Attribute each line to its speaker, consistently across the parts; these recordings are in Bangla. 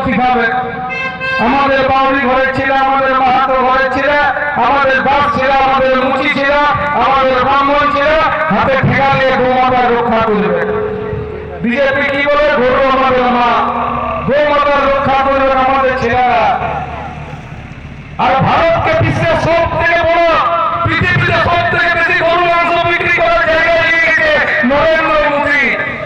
Speaker 1: শিখাবে। আমাদের বাউরি ঘরের ছিল, আমাদের মাহাতো ঘরের ছিল, আমাদের দাস ছিল, আমাদের মুচি ছিল, আমাদের ব্রাহ্মণ ছিল, হাতে ঠেকা নিয়ে গৌমাতার রক্ষা করবে। বিজেপি কি বলে? গরু আমাদের মা, গৌমাতার রক্ষা করবে আমাদের ছেলেরা। আর ভারতকে বিশ্বের সব থেকে বড়, পৃথিবীতে সব থেকে বেশি গরু মাংস বিক্রি করার জায়গায় নিয়ে গেছে নরেন্দ্র মোদী।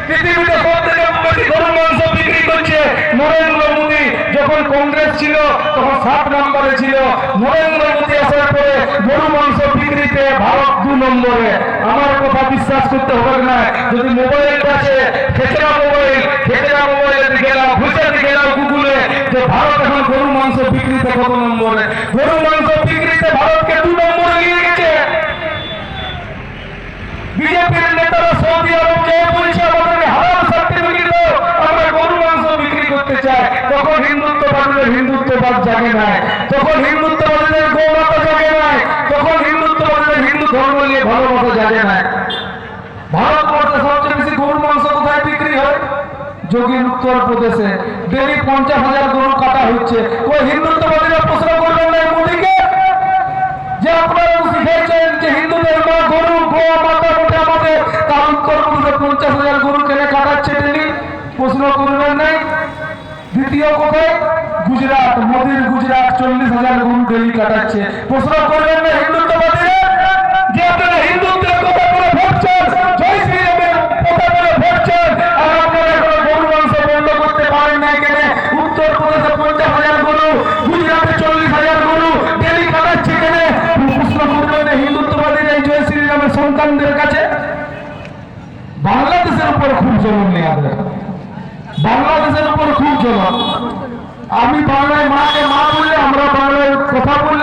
Speaker 1: পৃথিবীতে সব থেকে বেশি গরু মাংস বিক্রি করছে নরেন্দ্র মোদী। যখন কংগ্রেস ছিল তখন 7 নম্বরে ছিল, নরেন্দ্র মোদী আসার পরে গরু মাংস বিক্রিতে ভারত 2 নম্বরে। আমার কথা বিশ্বাস করতে হবে না। যদি মোবাইলটা আছে, খেচরা মোবাইলে দিকে নাও, ঘুষে দিকে নাও গুগলে, যে ভারত এখন গরু মাংস বিক্রিতে কত নম্বরে। গরু মাংস বিক্রিতে ভারতকে 2 নম্বরে নিয়ে গেছে। বিজেপির নেতারা সৌদি আরব যে বলছে আমাদেরকে হালাল সার্টিফিকেট দাও, আমরা গরু মাংস বিক্রি করতে চাই। তখন হিন্দুত্ববাদীদের হিন্দুত্ববাদ জাগে নাই, তখন হিন্দুত্ববাদীদের গৌরব জাগে নাই, তখন হিন্দুত্ববাদীদের হিন্দু ধর্ম নিয়ে ভালোবাসা জাগে নাই। ভারতবর্ষে সবচেয়ে বেশি গরু মাংস কোথায় বিক্রি হয়? যোগীর উত্তরপ্রদেশে। ডেলি 50,000 গরু কাটা হচ্ছে। ওই হিন্দুত্ববাদীরা প্রশ্ন করবেন না মোদীকে যে আপনারা শিখেছেন যে হিন্দুদের মা গরু, গো মাতা বটে আমাদের, তার উত্তরপ্রদেশে 50,000 গরু কেন কাটাচ্ছে ডেলি? প্রশ্ন করবেন নাই। দ্বিতীয় কোথায়? গুজরাট, মোদীর গুজরাট 40,000 গরু ডেলি কাটাচ্ছে। প্রশ্ন করবেন না হিন্দুত্ববাদীরা যে আপনারা হিন্দুত্বের কথা বলে ভোটছেন, জয় শ্রীরামের কথা বলে ভোটছেন, আর আপনারা এখনো গরু মাংস বন্ধ করতে পারেন না কেন? উত্তরপ্রদেশে 50,000 গরু, গুজরাটে 40,000 গরু ডেলি কাটাচ্ছে কেন? প্রশ্ন করবেন না হিন্দুত্ববাদীরা এই জয় শ্রীরামের সন্তানদের কাছে? বাংলাদেশের উপর খুব জলন নেই, বাংলাদেশের উপর খুব জলন। আমি বাংলায় মাকে